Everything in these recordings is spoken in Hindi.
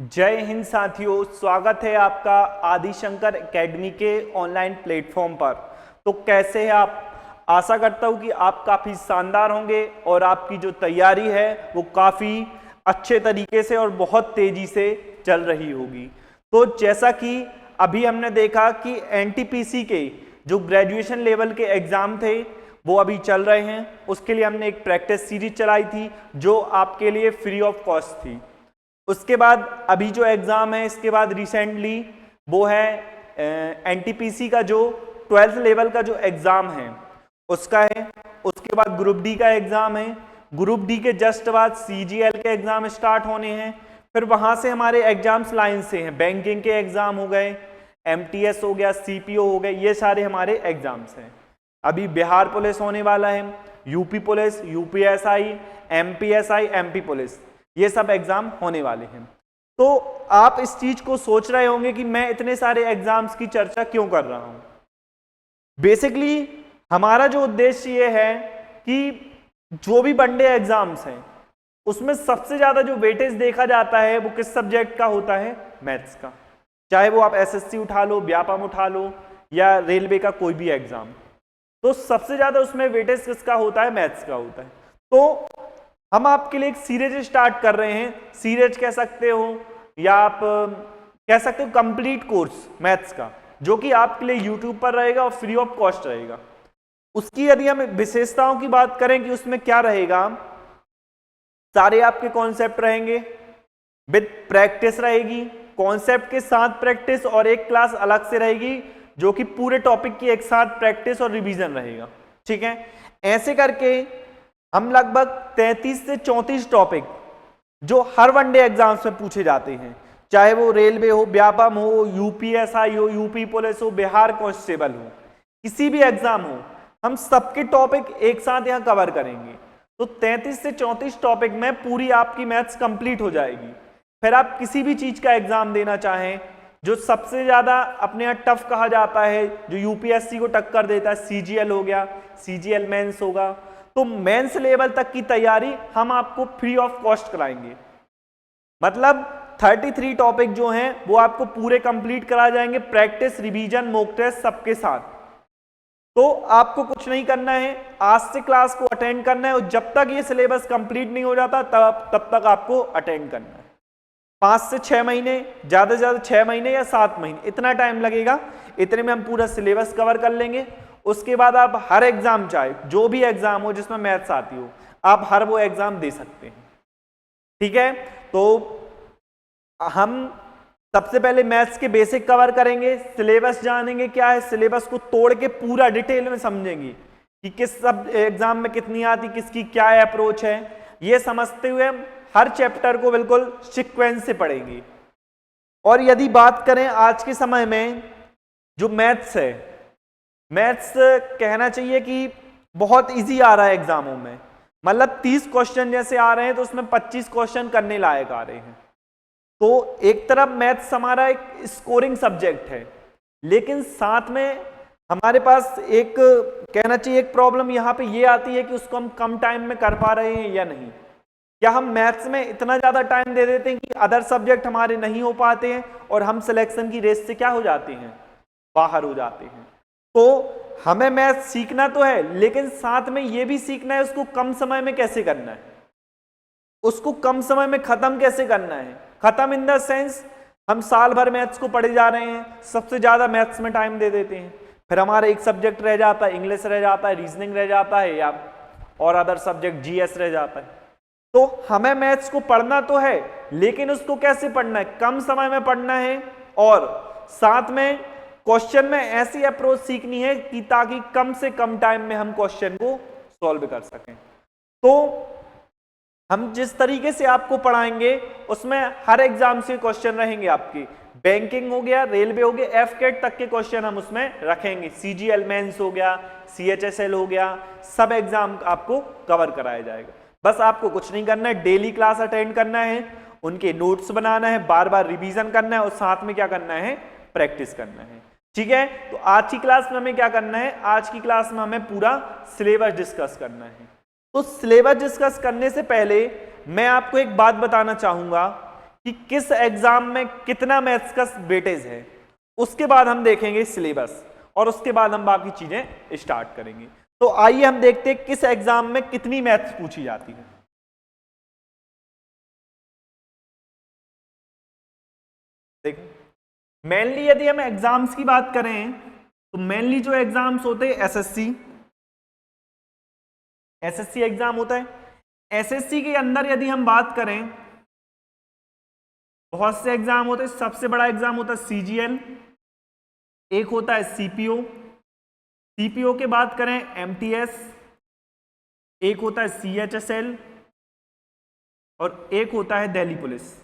जय हिंद साथियों, स्वागत है आपका आदिशंकर एकेडमी के ऑनलाइन प्लेटफॉर्म पर। तो कैसे हैं आप? आशा करता हूं कि आप काफ़ी शानदार होंगे और आपकी जो तैयारी है वो काफ़ी अच्छे तरीके से और बहुत तेज़ी से चल रही होगी। तो जैसा कि अभी हमने देखा कि एनटीपीसी के जो ग्रेजुएशन लेवल के एग्ज़ाम थे वो अभी चल रहे हैं। उसके लिए हमने एक प्रैक्टिस सीरीज चलाई थी जो आपके लिए फ्री ऑफ कॉस्ट थी। उसके बाद अभी जो एग्ज़ाम है इसके बाद रिसेंटली वो है एनटीपीसी का जो 12th लेवल का जो एग्ज़ाम है उसका है। उसके बाद ग्रुप डी का एग्ज़ाम है। ग्रुप डी के जस्ट बाद सीजीएल के एग्ज़ाम स्टार्ट होने हैं। फिर वहाँ से हमारे एग्ज़ाम्स लाइन से हैं, बैंकिंग के एग्ज़ाम हो गए, एमटीएस हो गया, सीपीओ हो गए, ये सारे हमारे एग्ज़ाम्स हैं। अभी बिहार पुलिस होने वाला है, UP police, UPSI, MPSI, MP police, ये सब एग्जाम होने वाले हैं। तो आप इस चीज को सोच रहे होंगे कि मैं इतने सारे एग्जाम्स की चर्चा क्यों कर रहा हूं। बेसिकली हमारा जो उद्देश्य ये है कि जो भी वनडे एग्जाम्स हैं उसमें सबसे ज्यादा जो वेटेज देखा जाता है वो किस सब्जेक्ट का होता है? मैथ्स का। चाहे वो आप एसएससी उठा लो, व्यापम उठा लो या रेलवे का कोई भी एग्जाम, तो सबसे ज्यादा उसमें वेटेज किसका होता है? मैथ्स का होता है। तो हम आपके लिए एक सीरीज स्टार्ट कर रहे हैं, सीरीज कह सकते हो या आप कह सकते हो कंप्लीट कोर्स मैथ्स का, जो कि आपके लिए यूट्यूब पर रहेगा और फ्री ऑफ कॉस्ट रहेगा। उसकी यदि हम विशेषताओं की बात करें कि उसमें क्या रहेगा, सारे आपके कॉन्सेप्ट रहेंगे, विद प्रैक्टिस रहेगी, कॉन्सेप्ट के साथ प्रैक्टिस, और एक क्लास अलग से रहेगी जो कि पूरे टॉपिक की एक साथ प्रैक्टिस और रिवीजन रहेगा। ठीक है, ऐसे करके हम लगभग 33 से 34 टॉपिक जो हर वनडे एग्जाम्स में पूछे जाते हैं, चाहे वो रेलवे हो, व्यापम हो, यूपीएसआई हो, यूपी पुलिस हो, बिहार कांस्टेबल हो, किसी भी एग्जाम हो, हम सबके टॉपिक एक साथ यहाँ कवर करेंगे। तो 33 से 34 टॉपिक में पूरी आपकी मैथ्स कंप्लीट हो जाएगी। फिर आप किसी भी चीज का एग्जाम देना चाहें, जो सबसे ज्यादा अपने यहाँ टफ कहा जाता है, जो यूपीएससी को टक्कर देता है, सीजीएल हो गया, सीजीएल मेंस होगा, तो मेंस लेवल तक की तैयारी हम आपको फ्री ऑफ कॉस्ट कराएंगे। मतलब 33 टॉपिक जो हैं वो आपको पूरे कंप्लीट करा जाएंगे, प्रैक्टिस, रिवीजन, मॉक टेस्ट सबके साथ। तो आपको कुछ नहीं करना है, आज से क्लास को अटेंड करना है और जब तक ये सिलेबस कंप्लीट नहीं हो जाता तब तक आपको अटेंड करना है। 5 से 6 महीने, ज्यादा से ज्यादा 6 महीने या 7 महीने, इतना टाइम लगेगा। इतने में हम पूरा सिलेबस कवर कर लेंगे। उसके बाद आप हर एग्जाम, चाहे जो भी एग्जाम हो जिसमें मैथ्स आती हो, आप हर वो एग्जाम दे सकते हैं। ठीक है, तो हम सबसे पहले मैथ्स के बेसिक कवर करेंगे, सिलेबस जानेंगे क्या है, सिलेबस को तोड़ के पूरा डिटेल में समझेंगे कि किस सब एग्जाम में कितनी आती, किसकी क्या अप्रोच है। ये समझते हुए हम हर चैप्टर को बिल्कुल सीक्वेंस से पढ़ेंगे। और यदि बात करें आज के समय में जो मैथ्स है, मैथ्स कहना चाहिए कि बहुत इजी आ रहा है एग्जामों में। मतलब 30 क्वेश्चन जैसे आ रहे हैं तो उसमें 25 क्वेश्चन करने लायक आ रहे हैं। तो एक तरफ मैथ्स हमारा एक स्कोरिंग सब्जेक्ट है, लेकिन साथ में हमारे पास एक कहना चाहिए एक प्रॉब्लम यहाँ पे ये आती है कि उसको हम कम टाइम में कर पा रहे हैं या नहीं। या हम मैथ्स में इतना ज्यादा टाइम दे देते हैं कि अदर सब्जेक्ट हमारे नहीं हो पाते हैं और हम सिलेक्शन की रेस से क्या हो जाते हैं? बाहर हो जाते हैं। तो हमें मैथ सीखना तो है, लेकिन साथ में यह भी सीखना है उसको कम समय में कैसे करना है, उसको कम समय में खत्म कैसे करना है। खत्म इन द सेंस, हम साल भर मैथ्स को पढ़े जा रहे हैं, सबसे ज्यादा मैथ्स में टाइम दे देते हैं, फिर हमारा एक सब्जेक्ट रह जाता है, इंग्लिश रह जाता है, रीजनिंग रह जाता है, या और अदर सब्जेक्ट जीएस रह जाता है। तो हमें मैथ्स को पढ़ना तो है, लेकिन उसको कैसे पढ़ना है? कम समय में पढ़ना है, और साथ में क्वेश्चन में ऐसी अप्रोच सीखनी है कि ताकि कम से कम टाइम में हम क्वेश्चन को सॉल्व कर सकें। तो हम जिस तरीके से आपको पढ़ाएंगे उसमें हर एग्जाम से क्वेश्चन रहेंगे आपके। बैंकिंग हो गया, रेलवे हो गया, एफकेट तक के क्वेश्चन हम उसमें रखेंगे। सीजीएल मेंस हो गया, सीएचएसएल हो गया, सब एग्जाम आपको कवर कराया जाएगा। बस आपको कुछ नहीं करना है, डेली क्लास अटेंड करना है, उनके नोट्स बनाना है, बार बार रिवीजन करना है और साथ में क्या करना है? प्रैक्टिस करना है। ठीक है, तो आज की क्लास में हमें क्या करना है? आज की क्लास में हमें पूरा सिलेबस डिस्कस करना है। तो सिलेबस डिस्कस करने से पहले मैं आपको एक बात बताना चाहूंगा कि किस एग्जाम में कितना मैथ्स का वेटेज है, उसके बाद हम देखेंगे सिलेबस और उसके बाद हम बाकी चीजें स्टार्ट करेंगे। तो आइए हम देखते हैं किस एग्जाम में कितनी मैथ्स पूछी जाती है। देखो मेनली यदि हम एग्जाम्स की बात करें तो मेनली जो एग्जाम्स होते हैं एसएससी एग्जाम होता है। एसएससी के अंदर यदि हम बात करें बहुत से एग्जाम होते हैं। सबसे बड़ा एग्जाम होता है सीजीएल, एक होता है सीपीओ, सीपीओ के बात करें एमटीएस, एक होता है सीएचएसएल और एक होता है दिल्ली पुलिस।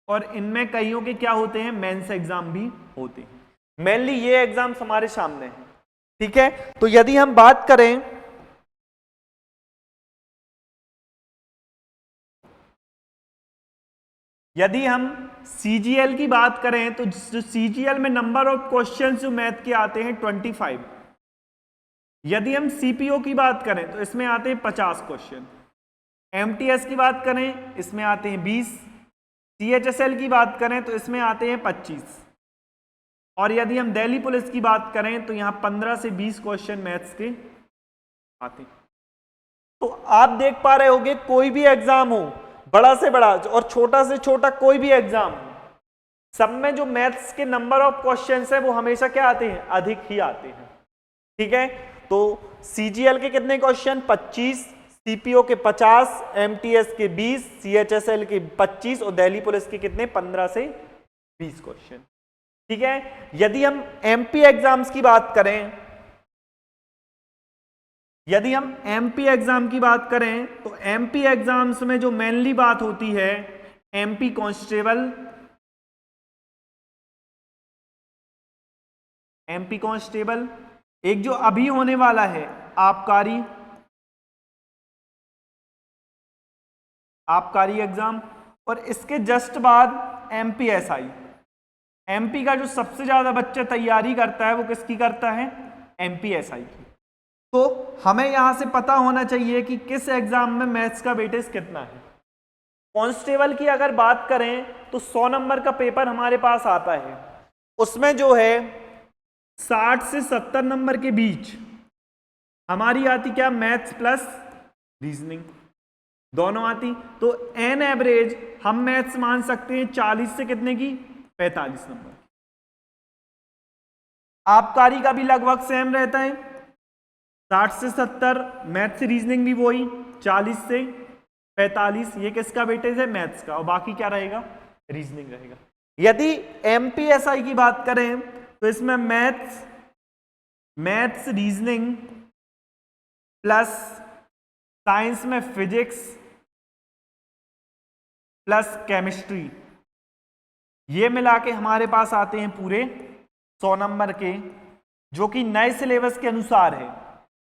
और इनमें कईयों के क्या होते हैं, मेंस एग्जाम भी होते हैं। मेनली ये एग्जाम्स हमारे सामने हैं, ठीक है। तो यदि हम बात करें यदि हम सीजीएल की बात करें तो जो सीजीएल में नंबर ऑफ क्वेश्चंस जो मैथ के आते हैं 25। यदि हम सीपीओ की बात करें तो इसमें आते हैं 50 क्वेश्चन। एमटीएस की बात करें इसमें आते हैं 20। सीएचएसएल की बात करें तो इसमें आते हैं 25। और यदि हम दिल्ली पुलिस की बात करें तो यहां 15 से 20 क्वेश्चन मैथ्स के आते हैं। तो आप देख पा रहे होंगे कोई भी एग्जाम हो, बड़ा से बड़ा और छोटा से छोटा कोई भी एग्जाम हो, सब में जो मैथ्स के नंबर ऑफ क्वेश्चंस है वो हमेशा क्या आते हैं, अधिक ही आते हैं, ठीक है। तो सीजीएल के कितने क्वेश्चन 25, सीपीओ के 50, एमटीएस के 20, सीएचएसएल के 25 और दिल्ली पुलिस के कितने 15 से 20 क्वेश्चन, ठीक है। यदि हम एमपी एग्जाम्स की बात करें यदि हम एमपी एग्जाम की बात करें तो एमपी एग्जाम्स में जो मेनली बात होती है एमपी कांस्टेबल, एमपी कांस्टेबल, एक जो अभी होने वाला है आबकारी एग्जाम, और इसके जस्ट बाद एमपीएसआई। एमपी का जो सबसे ज्यादा बच्चा तैयारी करता है वो किसकी करता है, एमपीएसआई की। तो हमें यहां से पता होना चाहिए कि किस एग्जाम में मैथ्स का वेटेज कितना है। कांस्टेबल की अगर बात करें तो 100 नंबर का पेपर हमारे पास आता है, उसमें जो है 60 से 70 नंबर के बीच हमारी आती क्या, मैथ्स प्लस रीजनिंग दोनों आती। तो एन एवरेज हम मैथ्स मान सकते हैं 40 से कितने की, 45 नंबर। आबकारी का भी लगभग सेम रहता है, 60 से 70, मैथ्स रीजनिंग भी वही 40 से 45। ये किसका वेटेज है, मैथ्स का, और बाकी क्या रहेगा, रीजनिंग रहेगा। यदि एमपीएसआई की बात करें तो इसमें मैथ्स रीजनिंग प्लस साइंस में फिजिक्स प्लस केमिस्ट्री, ये मिला के हमारे पास आते हैं पूरे 100 नंबर के, जो कि नए सिलेबस के अनुसार है।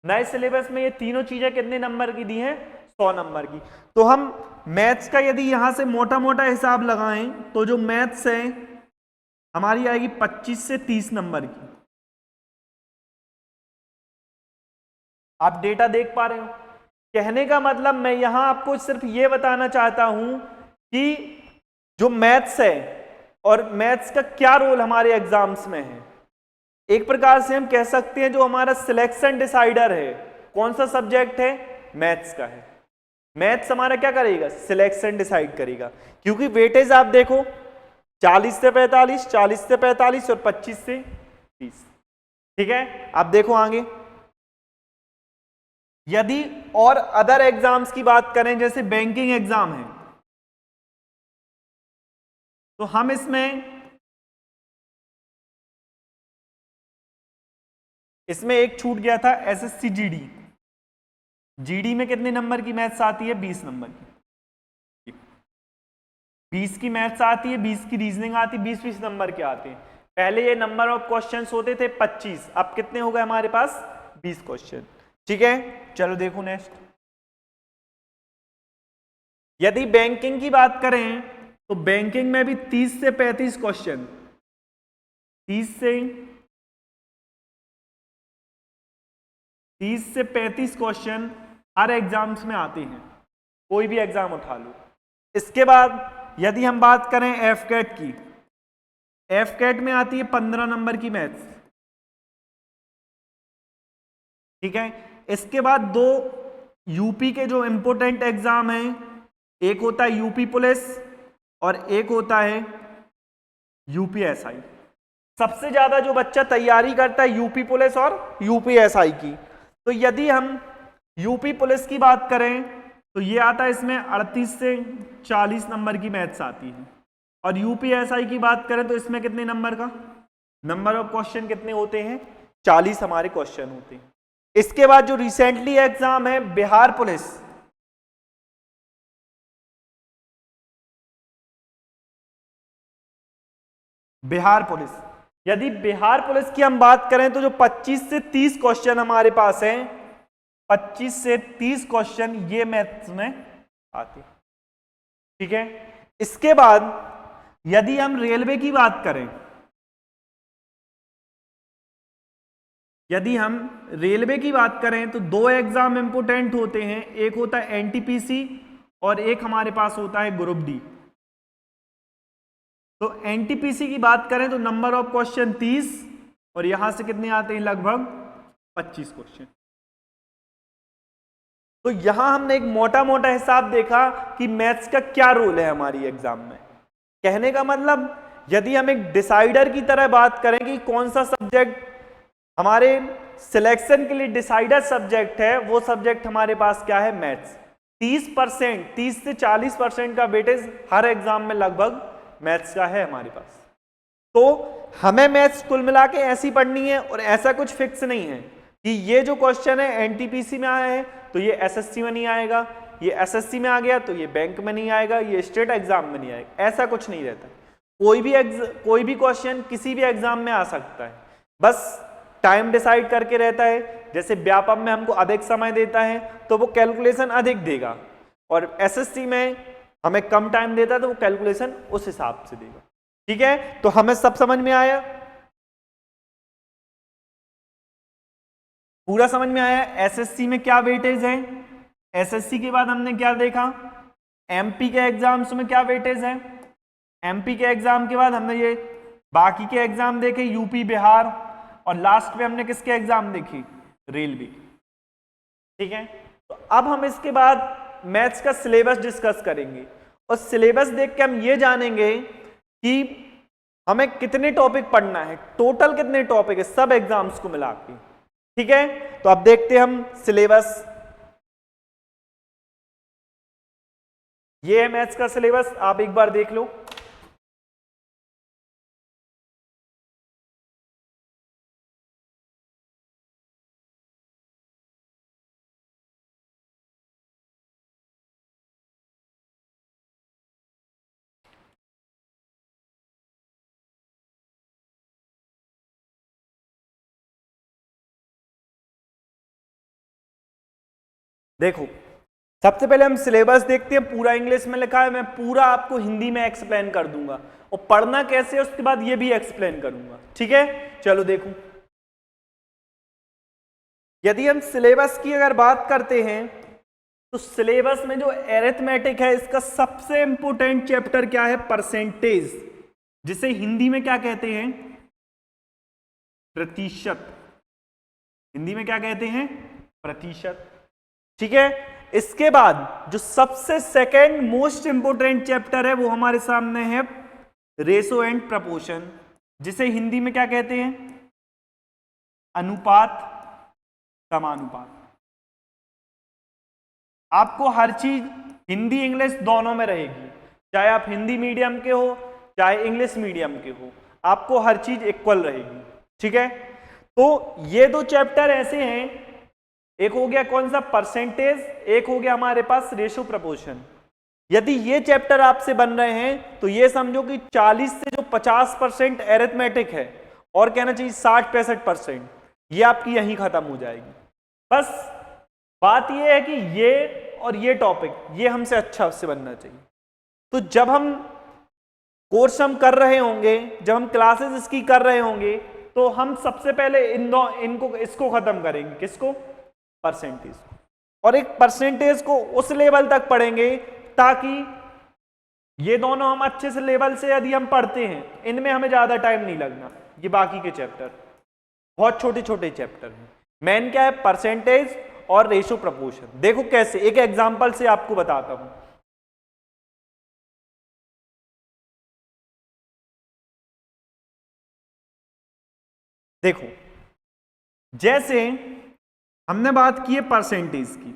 नए सिलेबस में ये तीनों चीजें कितने नंबर की दी हैं, 100 नंबर की। तो हम मैथ्स का यदि यहां से मोटा मोटा हिसाब लगाएं तो जो मैथ्स है हमारी आएगी 25 से 30 नंबर की। आप डेटा देख पा रहे हो, कहने का मतलब मैं यहां आपको सिर्फ ये बताना चाहता हूं कि जो मैथ्स है और मैथ्स का क्या रोल हमारे एग्जाम्स में है। एक प्रकार से हम कह सकते हैं जो हमारा सिलेक्शन डिसाइडर है, कौन सा सब्जेक्ट है, मैथ्स का है। मैथ्स हमारा क्या करेगा, सिलेक्शन डिसाइड करेगा, क्योंकि वेटेज आप देखो 40 से 45, 40 से 45 और 25 से 30, ठीक है। आप देखो आगे, यदि और अदर एग्जाम्स की बात करें जैसे बैंकिंग एग्जाम है तो हम इसमें एक छूट गया था एसएससी जीडी। जीडी में कितने नंबर की मैथ्स आती है, 20 नंबर की। 20 की मैथ्स आती है, 20 की रीजनिंग आती है, 20-20 नंबर के आते हैं। पहले ये नंबर ऑफ क्वेश्चंस होते थे 25, अब कितने हो गए हमारे पास, 20 क्वेश्चन, ठीक है। चलो देखो नेक्स्ट, यदि बैंकिंग की बात करें तो बैंकिंग में भी 30 से 35 क्वेश्चन, 30 से 35 क्वेश्चन हर एग्जाम्स में आते हैं। कोई भी एग्जाम उठा लो। इसके बाद यदि हम बात करें एफ कैट की, एफ कैट में आती है 15 नंबर की मैथ्स, ठीक है। इसके बाद दो यूपी के जो इंपोर्टेंट एग्जाम हैं, एक होता है यूपी पुलिस और एक होता है यूपीएसआई। सबसे ज्यादा जो बच्चा तैयारी करता है यूपी पुलिस और यूपीएसआई की। तो यदि हम यूपी पुलिस की बात करें तो ये आता है, इसमें 38 से 40 नंबर की मैथ्स आती है। और यूपीएसआई की बात करें तो इसमें कितने नंबर का, नंबर ऑफ क्वेश्चन कितने होते हैं, 40 हमारे क्वेश्चन होते हैं। इसके बाद जो रिसेंटली एग्जाम है बिहार पुलिस, बिहार पुलिस, यदि बिहार पुलिस की हम बात करें तो जो 25 से 30 क्वेश्चन हमारे पास हैं, 25 से 30 क्वेश्चन ये मैथ्स में आते हैं, ठीक है। इसके बाद यदि हम रेलवे की बात करें, यदि हम रेलवे की बात करें तो दो एग्जाम इंपोर्टेंट होते हैं, एक होता है एनटीपीसी और एक हमारे पास होता है ग्रुप डी। तो एनटीपीसी की बात करें तो नंबर ऑफ क्वेश्चन 30 और यहां से कितने आते हैं, लगभग 25 क्वेश्चन। तो यहां हमने एक मोटा मोटा हिसाब देखा कि मैथ्स का क्या रोल है हमारी एग्जाम में। कहने का मतलब यदि हम एक डिसाइडर की तरह बात करें कि कौन सा सब्जेक्ट हमारे सिलेक्शन के लिए डिसाइडर सब्जेक्ट है, वो सब्जेक्ट हमारे पास क्या है, मैथ्स। 30%, 30 से 40% का वेटेज हर एग्जाम में लगभग मैथ्स का है हमारे पास। तो हमें मैथ्स कुल मिला के ऐसी पढ़नी है और ऐसा कुछ फिक्स नहीं है कि ये जो क्वेश्चन है एनटीपीसी में आया है तो ये एसएससी में नहीं आएगा, ये एसएससी में आ गया तो ये बैंक में नहीं आएगा, ये स्टेट एग्जाम में नहीं आएगा, ऐसा कुछ नहीं रहता। कोई भी क्वेश्चन किसी भी एग्जाम में आ सकता है, बस टाइम डिसाइड करके रहता है। जैसे व्यापम में हमको अधिक समय देता है तो वो कैलकुलेशन अधिक देगा, और एसएससी में हमें कम टाइम देता है तो वो कैलकुलेशन उस हिसाब से देगा, ठीक है। तो हमें सब समझ में आया, पूरा समझ में आया एसएससी में क्या वेटेज है। एसएससी के बाद हमने क्या देखा, एमपी के एग्जाम्स में क्या वेटेज है। एमपी के एग्जाम के बाद हमने ये बाकी के एग्जाम देखे, यूपी, बिहार, और लास्ट में हमने किसके एग्जाम देखी, रेलवे, ठीक है। तो अब हम इसके बाद मैथ्स का सिलेबस डिस्कस करेंगे और सिलेबस देख के हम ये जानेंगे कि हमें कितने टॉपिक पढ़ना है, टोटल कितने टॉपिक है सब एग्जाम्स को मिला के, ठीक है। तो अब देखते हैं हम सिलेबस। ये है मैथ्स का सिलेबस, आप एक बार देख लो। देखो सबसे पहले हम सिलेबस देखते हैं, पूरा इंग्लिश में लिखा है, मैं पूरा आपको हिंदी में एक्सप्लेन कर दूंगा और पढ़ना कैसे है उसके बाद ये भी एक्सप्लेन करूंगा, ठीक है। चलो देखो, यदि हम सिलेबस की अगर बात करते हैं तो सिलेबस में जो एरिथमेटिक है इसका सबसे इंपोर्टेंट चैप्टर क्या है, परसेंटेज, जिसे हिंदी में क्या कहते हैं, प्रतिशत। हिंदी में क्या कहते हैं, प्रतिशत, ठीक है। इसके बाद जो सबसे सेकेंड मोस्ट इंपोर्टेंट चैप्टर है वो हमारे सामने है रेशो एंड प्रपोर्शन, जिसे हिंदी में क्या कहते हैं, अनुपात, समानुपात। आपको हर चीज हिंदी इंग्लिश दोनों में रहेगी, चाहे आप हिंदी मीडियम के हो चाहे इंग्लिश मीडियम के हो, आपको हर चीज इक्वल रहेगी, ठीक है। तो ये दो चैप्टर ऐसे हैं, एक हो गया कौन सा, परसेंटेज, एक हो गया हमारे पास रेशो प्रपोर्शन। यदि ये चैप्टर आपसे बन रहे हैं तो ये समझो कि 40 से जो 50% एरिथमेटिक है, और कहना चाहिए 60-65%, ये आपकी यहीं खत्म हो जाएगी। बस बात ये है कि ये और ये टॉपिक ये हमसे अच्छा से बनना चाहिए। तो जब हम कोर्स हम कर रहे होंगे, जब हम क्लासेस इसकी कर रहे होंगे, तो हम सबसे पहले इसको खत्म करेंगे, किसको, परसेंटेज को, और एक परसेंटेज को उस लेवल तक पढ़ेंगे ताकि ये दोनों हम अच्छे से लेवल से यदि हम पढ़ते हैं, इनमें हमें ज्यादा टाइम नहीं लगना। ये बाकी के चैप्टर बहुत छोटे छोटे चैप्टर हैं। मेन क्या है, परसेंटेज और रेशो प्रपोर्शन। देखो कैसे, एक एग्जांपल से आपको बताता हूं। देखो जैसे हमने बात की है परसेंटेज की,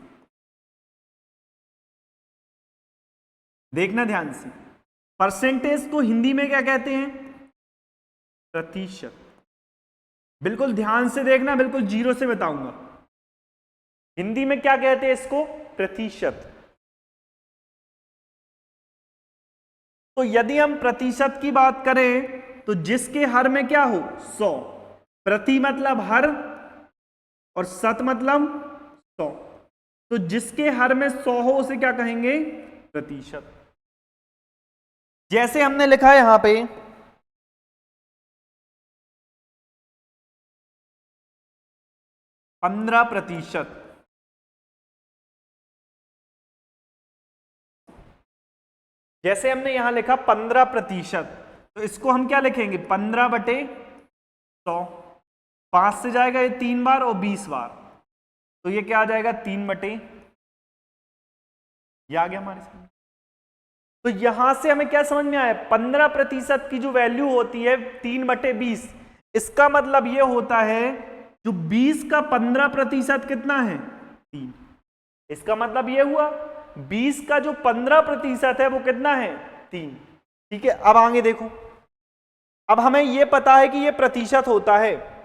देखना ध्यान से, परसेंटेज को हिंदी में क्या कहते हैं, प्रतिशत। बिल्कुल ध्यान से देखना, बिल्कुल जीरो से बताऊंगा। हिंदी में क्या कहते हैं इसको, प्रतिशत। तो यदि हम प्रतिशत की बात करें तो जिसके हर में क्या हो 100, प्रति मतलब हर और शत मतलब 100, तो जिसके हर में 100 हो उसे क्या कहेंगे, प्रतिशत। जैसे हमने लिखा है यहां पे 15%, जैसे हमने यहां लिखा 15%, तो इसको हम क्या लिखेंगे, 15/100। 5 से जाएगा ये 3 बार और 20 बार, तो ये क्या आ जाएगा 3/, ये आ गया हमारे सामने। तो यहां से हमें क्या समझ में आया, 15% की जो वैल्यू होती है 3/20, इसका मतलब ये होता है जो 20 का 15% कितना है, 3। इसका मतलब ये हुआ 20 का जो 15% है वो कितना है, 3। ठीक है, अब आगे देखो, अब हमें ये पता है कि ये प्रतिशत होता है।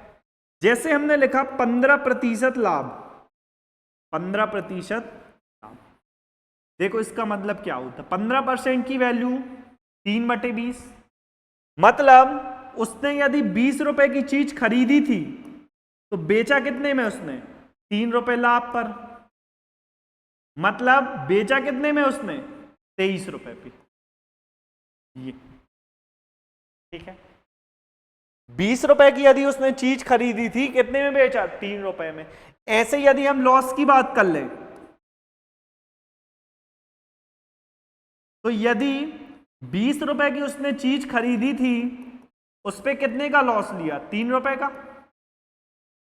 जैसे हमने लिखा 15% लाभ, 15% लाभ, देखो इसका मतलब क्या होता है, 15% की वैल्यू 3/20, मतलब उसने यदि 20 रुपए की चीज खरीदी थी तो बेचा कितने में उसने, 3 रुपए लाभ पर, मतलब बेचा कितने में उसने, 23 रुपए पे। ये ठीक है, 20 रुपए की यदि उसने चीज खरीदी थी, कितने में बेचा, 3 रुपए में। ऐसे यदि हम लॉस की बात कर लें तो यदि 20 रुपए की उसने चीज खरीदी थी, उस पे कितने का लॉस लिया, 3 रुपए का,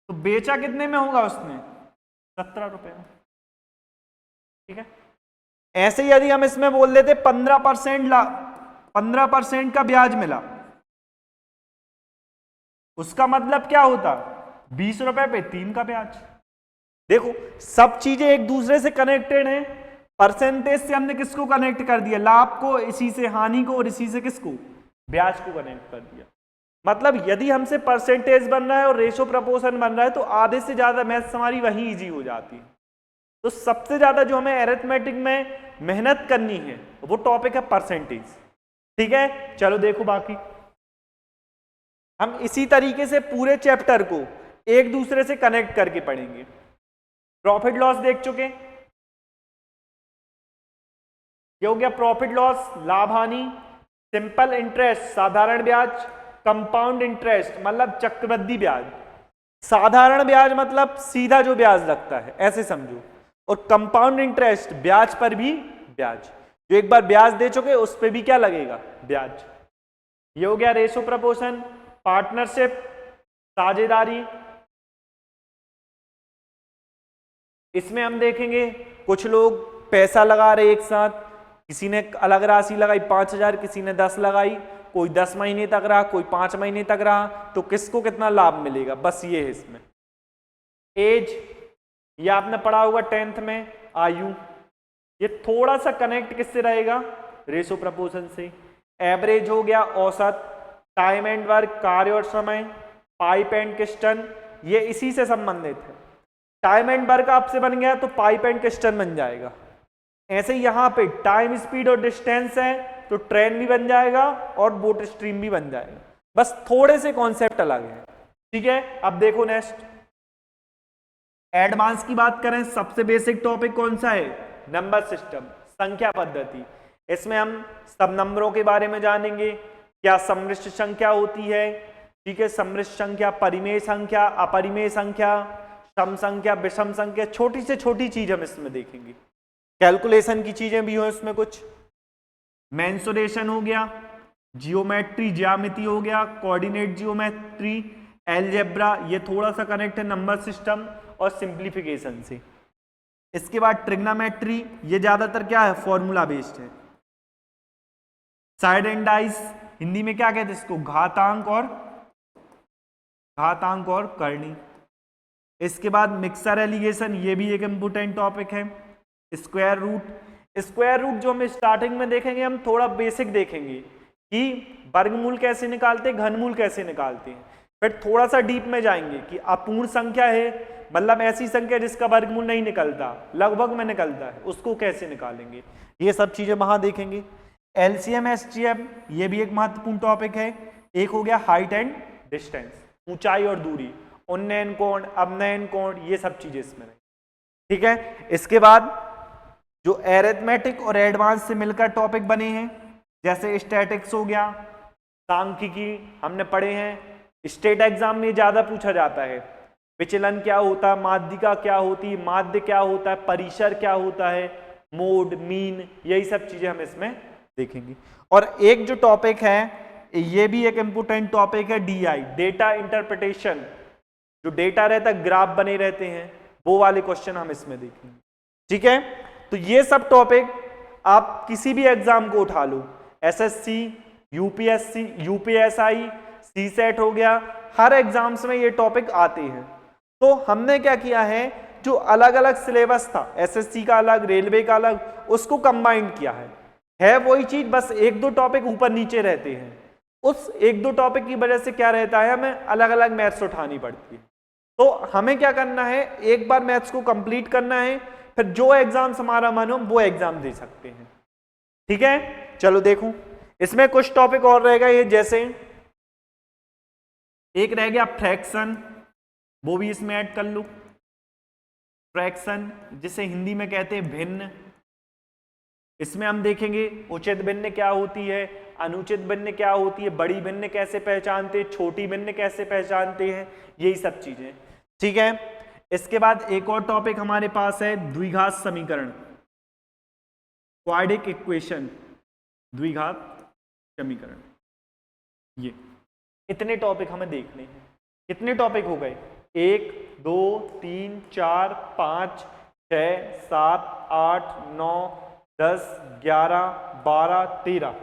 तो बेचा कितने में होगा उसने, 17 रुपए में। ठीक है, ऐसे यदि हम इसमें बोल देते 15% का ब्याज मिला, उसका मतलब क्या होता, 20 रुपए पे 3 का ब्याज। देखो सब चीजें एक दूसरे से कनेक्टेड हैं। परसेंटेज से हमने किसको कनेक्ट कर दिया, लाभ को, इसी से हानि को, और इसी से किसको, ब्याज को कनेक्ट कर दिया। मतलब यदि हमसे परसेंटेज बन रहा है और रेशो प्रपोर्शन बन रहा है तो आधे से ज्यादा मैथ्स हमारी वही इजी हो जाती है। तो सबसे ज्यादा जो हमें अरिथमेटिक में मेहनत करनी है वो टॉपिक है परसेंटेज। ठीक है, चलो देखो बाकी हम इसी तरीके से पूरे चैप्टर को एक दूसरे से कनेक्ट करके पढ़ेंगे। प्रॉफिट लॉस देख चुके, ये हो गया प्रॉफिट लॉस, लाभ हानि, सिंपल इंटरेस्ट साधारण ब्याज, कंपाउंड इंटरेस्ट मतलब चक्रवृद्धि ब्याज। साधारण ब्याज मतलब सीधा जो ब्याज लगता है ऐसे समझो, और कंपाउंड इंटरेस्ट ब्याज पर भी ब्याज, जो एक बार ब्याज दे चुके उस पर भी क्या लगेगा, ब्याज। ये हो गया रेशो प्रपोर्शन, पार्टनरशिप साझेदारी। इसमें हम देखेंगे कुछ लोग पैसा लगा रहे एक साथ, किसी ने अलग राशि लगाई 5000, किसी ने 10 लगाई, कोई 10 महीने तक रहा, कोई 5 महीने तक रहा, तो किसको कितना लाभ मिलेगा, बस ये है इसमें। एज, ये आपने पढ़ा होगा 10th में, आयु, ये थोड़ा सा कनेक्ट किससे रहेगा, रेशो प्रपोर्शन से। एवरेज हो गया औसत, टाइम एंड वर्क कार्य और समय, पाइप एंड किस्टन, ये इसी से संबंधित है। टाइम एंड वर्क आपसे बन गया तो पाइप एंड किस्टन बन जाएगा। ऐसे यहां पे टाइम स्पीड और डिस्टेंस है तो ट्रेन भी बन जाएगा और बोट स्ट्रीम भी बन जाएगा, बस थोड़े से कॉन्सेप्ट अलग है। ठीक है, अब देखो नेक्स्ट एडवांस की बात करें, सबसे बेसिक टॉपिक कौन सा है, नंबर सिस्टम, संख्या पद्धति। इसमें हम सब नंबरों के बारे में जानेंगे, क्या सम्मिश्र संख्या होती है, ठीक है, सम्मिश्र संख्या, परिमेय संख्या, अपरिमेय संख्या, सम संख्या, विषम संख्या, छोटी से छोटी चीज हम इसमें देखेंगे। कैलकुलेशन की चीजें भी हो इसमें कुछ, मेंसुरेशन हो गया, जियोमेट्री ज्यामिति हो गया, कोऑर्डिनेट जियोमेट्री, एलजेब्रा, ये थोड़ा सा कनेक्ट है नंबर सिस्टम और सिंप्लीफिकेशन से। इसके बाद ट्रिग्नोमेट्री, ये ज्यादातर क्या है, फॉर्मूला बेस्ड है। साइड एंड डाइस, हिंदी में क्या कहते हैं इसको, घातांक और करनी। इसके बाद मिक्सर एलिगेशन, ये भी एक इंपोर्टेंट टॉपिक है। स्क्वायर रूट जो हम स्टार्टिंग में देखेंगे, हम थोड़ा बेसिक देखेंगे कि वर्गमूल कैसे निकालते हैं, घनमूल कैसे निकालते हैं। फिर थोड़ा सा डीप में जाएंगे कि अपूर्ण संख्या है, मतलब ऐसी संख्या जिसका वर्गमूल नहीं निकलता, लगभग में निकलता है, उसको कैसे निकालेंगे, ये सब चीजें वहां देखेंगे। एलसीएम एसटीएम, ये भी एक महत्वपूर्ण टॉपिक है। एक हो गया हाइट एंड डिस्टेंस, ऊंचाई और दूरी, उन्नयन कोण, अवनयन कोण, ये सब चीजें इसमें नहीं, ठीक है। इसके बाद जो एरिथमेटिक और एडवांस से मिलकर टॉपिक बने हैं, जैसे स्टैटिक्स हो गया, सांख्यिकी हमने पढ़े हैं, स्टेट एग्जाम में ज्यादा पूछा जाता है। विचलन क्या होता है, माध्यिका क्या होती है, माध्य क्या होता है, परिसर क्या होता है, मोड, मीन, यही सब चीजें हम इसमें देखेंगे। और एक जो टॉपिक है, ये भी एक इंपोर्टेंट टॉपिक है, डीआई, डेटा इंटरप्रिटेशन। जो डेटा रहता है, ग्राफ बने रहते हैं, वो वाले क्वेश्चन हम इसमें देखेंगे, ठीक है। तो ये सब टॉपिक आप किसी भी एग्जाम को उठा लो, एसएससी, यूपीएससी, यूपीएसआई, सीसेट हो गया, हर एग्जाम्स में ये टॉपिक आते हैं। तो हमने क्या किया है, जो अलग अलग सिलेबस था, एसएससी का अलग, रेलवे का अलग, उसको कंबाइंड किया है वही चीज, बस एक दो टॉपिक ऊपर नीचे रहते हैं। उस एक दो टॉपिक की वजह से क्या रहता है, हमें अलग अलग मैथ्स उठानी पड़ती है। तो हमें क्या करना है, एक बार मैथ्स को कंप्लीट करना है, फिर जो एग्जाम्स हमारा मन हो वो एग्जाम दे सकते हैं, ठीक है। चलो देखो, इसमें कुछ टॉपिक और रहेगा, ये जैसे एक रह गया फ्रैक्शन, वो भी इसमें ऐड कर लो। फ्रैक्शन जिसे हिंदी में कहते हैं भिन्न, इसमें हम देखेंगे उचित भिन्न क्या होती है, अनुचित भिन्न क्या होती है, बड़ी भिन्न कैसे पहचानते हैं, छोटी भिन्न कैसे पहचानते हैं, यही सब चीजें, ठीक है। इसके बाद एक और टॉपिक हमारे पास है द्विघात समीकरण, क्वाड्रिक इक्वेशन, द्विघात समीकरण। ये इतने टॉपिक हमें देखने हैं। कितने टॉपिक हो गए, 1 2 3 4 5 6 7 8 9 10 11 12 13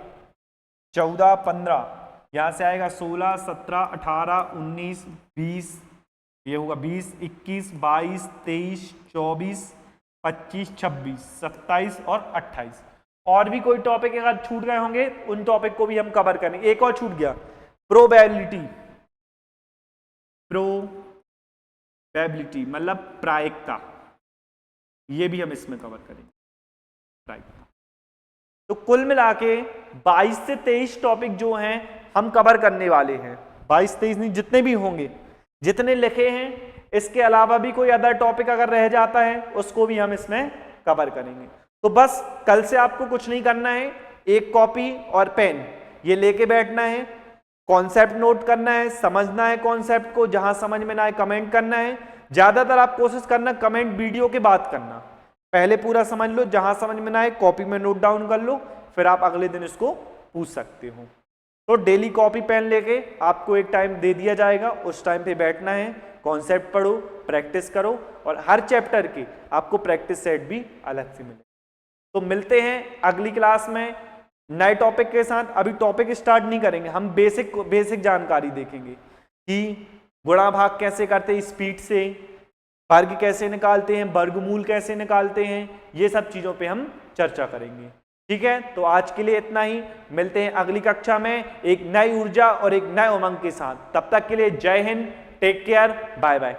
14 15, यहां से आएगा 16 17 18 19 20, ये होगा 20 21 22 23 24 25 26 27 और 28। और भी कोई टॉपिक अगर छूट गए होंगे, उन टॉपिक को भी हम कवर करेंगे। एक और छूट गया, प्रोबेबिलिटी मतलब प्रायिकता, ये भी हम इसमें कवर करेंगे, प्रायिकता। तो कुल मिला के 22 से 23 टॉपिक जो हैं हम कवर करने वाले हैं। 22-23 नहीं, जितने भी होंगे, जितने लिखे हैं, इसके अलावा भी कोई अदर टॉपिक अगर रह जाता है उसको भी हम इसमें कवर करेंगे। तो बस कल से आपको कुछ नहीं करना है, एक कॉपी और पेन ये लेके बैठना है, कॉन्सेप्ट नोट करना है, समझना है कॉन्सेप्ट को, जहां समझ में ना आए कमेंट करना है। ज्यादातर आप कोशिश करना कमेंट वीडियो के बाद करना, पहले पूरा समझ लो, जहां समझ में ना आए कॉपी में नोट डाउन कर लो, फिर आप अगले दिन इसको पूछ सकते हो। तो डेली कॉपी पेन लेके आपको एक टाइम दे दिया जाएगा, उस टाइम पे बैठना है, कॉन्सेप्ट पढ़ो, प्रैक्टिस करो, और हर चैप्टर की आपको प्रैक्टिस सेट भी अलग से मिले। तो मिलते हैं अगली क्लास में नए टॉपिक के साथ। अभी टॉपिक स्टार्ट नहीं करेंगे, हम बेसिक जानकारी देखेंगे कि गुणा भाग कैसे करते हैं स्पीड से, वर्ग कैसे निकालते हैं, वर्गमूल कैसे निकालते हैं, ये सब चीजों पे हम चर्चा करेंगे, ठीक है। तो आज के लिए इतना ही, मिलते हैं अगली कक्षा में एक नई ऊर्जा और एक नए उमंग के साथ। तब तक के लिए Jai Hind, take care, bye bye.